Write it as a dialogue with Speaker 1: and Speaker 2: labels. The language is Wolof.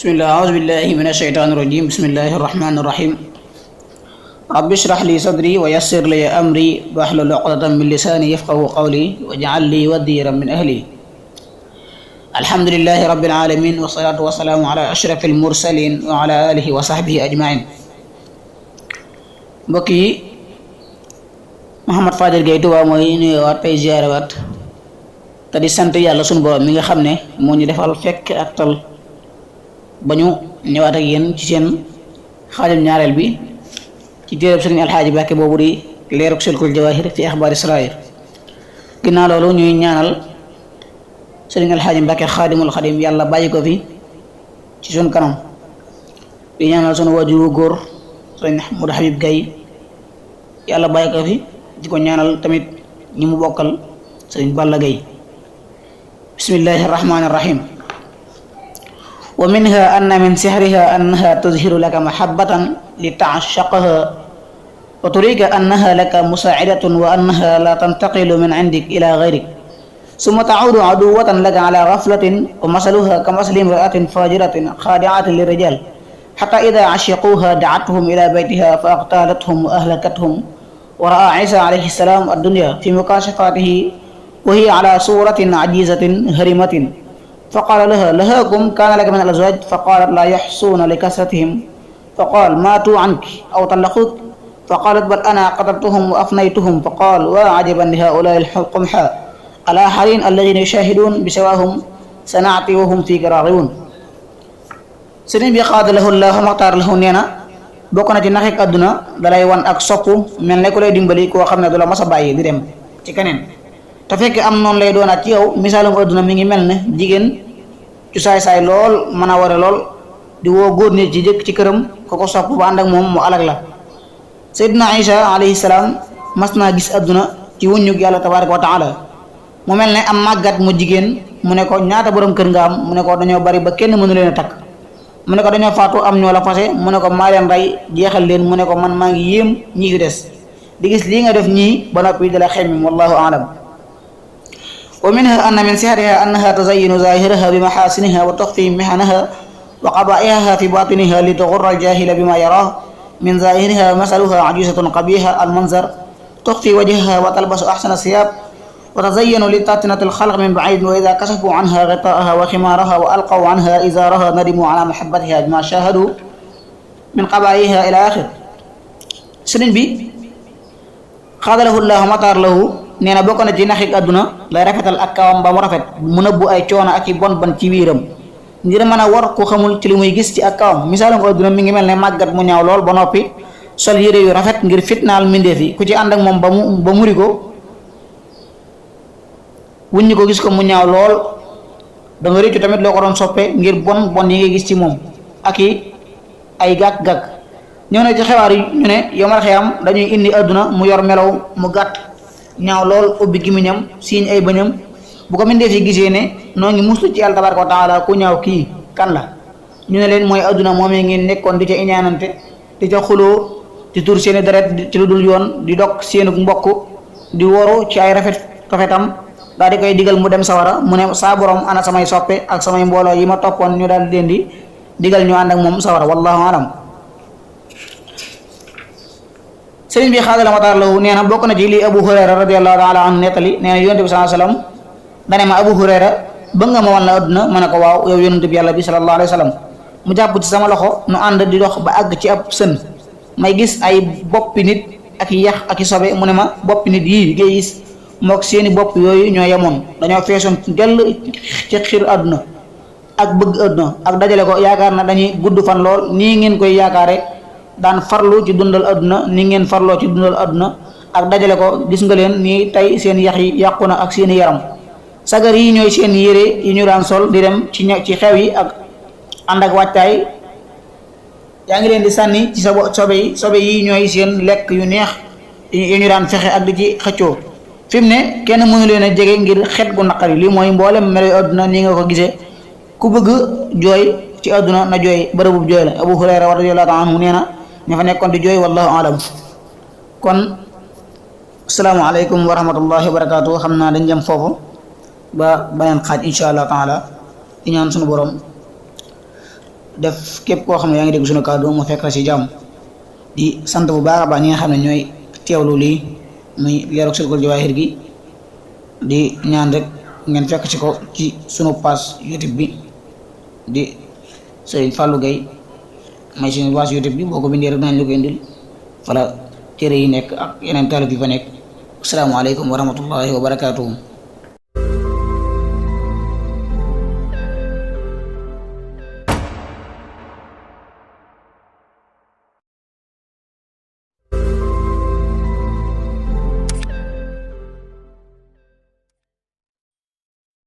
Speaker 1: بسم الله أعوذ بالله من الشيطان الرجيم بسم الله الرحمن الرحيم رب اشرح لي صدري ويسر لي أمري واحلل عقدة من لساني يفقهوا قولي واجعل لي وزيرا من أهلي الحمد لله رب العالمين والصلاة والسلام على أشرف المرسلين وعلى آله وصحبه أجمعين بكي محمد Fadel Gueye Touba mooy nuyuwaat tey ziyaarawaat te di sant yàlla sunu borom mi nga xam ne moo ñu defal fekk ak tal ba ñu ñëwaat ak yéen ci seen xaajum ñaareel bi ci téereb Sëriñ Alxaaji Mbàkke boobu di leeruk silkul jawaahir fi axbaari saraayir ginnaaw loolu ñuy ñaanal Sëriñ Alxaaji Mbàkke xaadimul xadim yàlla bàyyi ko fi ci sunu kanam di ñaanal sunu waajur wu góor Sëriñ Ahmadu Habib Gaye yàlla bàyyi ko fi di ko ñaanal tamit ñi mu bokkal Sëriñ Balla Gaye bismillahi irrahmani irrahim wa minha anna min sihriha annaha tuzhiru laka mahabbatan li ta'shaqaha wa turika annaha laka musaa'idatun wa annaha la tantaqilu min indik ila ghayrik summa ta'udu aduwwatan laka ala ghaflatin wa masaluha kamasali imra'atin fajiratin khadi'atin lirijal hatta idha 'ashiquha da'atuhum ila baytiha fa aqtalathum wa ahlakathum wa ra'a Isa alayhi salam ad-dunya fi mukashafatihi wa hiya ala suratin ajizatin harimatin فقال لها لهاكم كان لك من الأزواج فقالت لا يحصون لكثرتهم فقال ماتوا عنك أو طلقوك فقالت بل أنا قتلتهم وأفنيتهم فقال وعجبا لهؤلاء القمحاء ألا حرين الذين يشاهدون بسواهم سنعتي وهم فيك راغبون sëriñ bi qaada lahu llaahu maxtaar lahu nee na bokk na ci naxik àdduna dalay wan ak soppu mel ne ku lay dimbali koo xam ne du la mas a bàyyi di dem ci keneen te fekk am noonu lay doonaat ci yow misaalum adduna mi ngi mel ne jigéen cu saay-saay lool mën a ware lool di woo góor nit ci jëkk ci këram ko ko sopp ba ànd ak moom mu alag la Seydina Isa alayhi salaam mas naa gis adduna ci wuññug yàlla tabaraka wa taala mu mel ne am màggat mu jigéen mu ne ko ñaata borom kër nga am mu ne ko dañoo bari ba kenn mënu leen a takk mu ne ko dañoo faatu am ñoo la fase mu ne ko maa leen rey jeexal leen mu ne ko man maa ngi yéem ñi fi des di gis lii nga def ñii ba noppi dala xemmim wallahu aalam ومنها أن من سحرها أنها تزين ظاهرها بمحاسنها وتخفي محنها وقبائحها في باطنها لتغر الجاهل بما يراه من ظاهرها مثلها عجوزة قبيحة المنظر تخفي وجهها وتلبس أحسن الثياب وتزين لتاتنة الخلق من بعيد وإذا كشفوا عنها غطاءها وخمارها وألقوا عنها إزارها ندموا على محبتها بما شاهدوا من قبائحها إلى آخر sëriñ bi xaadalahu llaahu mataar lahu nee na bokk na ci naxik àdduna lay rafetal ak kawam ba mu rafet mu nëbbu ay coono ak i bon bon ci biiram ngir mën a war ku xamul ci li muy gis ci ak kawam misaalum àdduna mi ngi mel ne màggat mu ñaaw lool ba noppi sol yére yu rafet ngir fitnaal mbindeef yi ku ci ànd ak moom ba muri ko wuññi ko gis ko mu ñaaw lool da nga réccu tamit loo ko doon soppe ngir bon bon yi ngay gis ci moom ak i ay gàkk-gàkk ñëw na ci xibaar yi ñu ne yomal xiyam dañuy indi àdduna mu yor melaw mu gàtt ñaaw lool ubbi gimiñam siiñ ay bëñam bu ko mbindeef yi gisee ne noo ngi muslu ci yàlla tabaraka wa taala ku ñaaw kii kan la ñu ne leen mooy àdduna moomee ngeen nekkoon di ca iñaanante di ca xuloo di tur seeni deret ci lu dul yoon di dog seenu mbokk di woru ci ay rafetam daal di koy digal mu dem sawara mu ne saa borom ana samay soppe ak samay mbooloo yi ma toppoon ñu daal di leen di digal ñu ànd ak moom sawara wallahu alam sëriñ bi xaadala mataar lahu nee na bokk na ci lii Abu Hurayra radiyallahu taala anhu nettali nee na yonent bi sallallahu alayhi wasallam dane ma Abu Hurayra bëgg nga ma wan la adduna ma ne ko waaw yow yonent bi yàlla bi sallallahu alayhi wasallam mu jàpp ci sama loxo nu ànd di dox ba àgg ci ab sën may gis ay boppi nit ak i yax ak i sobe mu ne ma boppi nit yii ngay gis mook seeni bopp yooyu ñoo yemoon dañoo feesoon gell ci xiir adduna ak bëgg adduna ak dajale ko yaakaar na dañuy gudd fan lool nii ngeen koy yaakaare daan farlu ci dundal adduna ni ngeen farloo ci dundal adduna ak dajale ko gis nga leen nii tey seen yax yi yàqu na ak seeni yaram sagar yi ñooy seen yére yi ñu daan sol di dem ci xew yi ak ànd ak wàccaay yaa ngi leen di sànni ci sa sobe yi ñooy seen lekk yu neex yu ñu daan fexe ak di ci xëccoo fi mu ne kenn mënu leen a jege ngir xet gu naqari lii mooy mboolem melo adduna ni nga ko gisee ku bëgg jooy ci adduna na jooy bërëbub jooy la Abu Hurayra radiyallahu ta'ala anhu nee na ña fa nekkoon di jooy wallahu alam kon asalaamaaleykum wa rahmatullahi wa barakatuh xam naa dañ jëm foofu ba beneen xaaj insha allah taala di ñaan sunu borom def képp koo xam ne yaa ngi dégg sunu kàddu mu fekk la ci jàmm di sant bu baax a baax ñi nga xam ne ñooy teewlu lii muy Leeru Silkul Jawaahir gi di ñaan rek ngeen fekk ci ko ci sunu page YouTube bi di Serigne Fallou Gueye may suñu page YouTube bi boo ko bindee rek nañ la ko indil fala téere yi nekk ak yeneen taalib yi fa nekk. Asalaamaaleykum wa rahmatullahi wa barakaatuhu.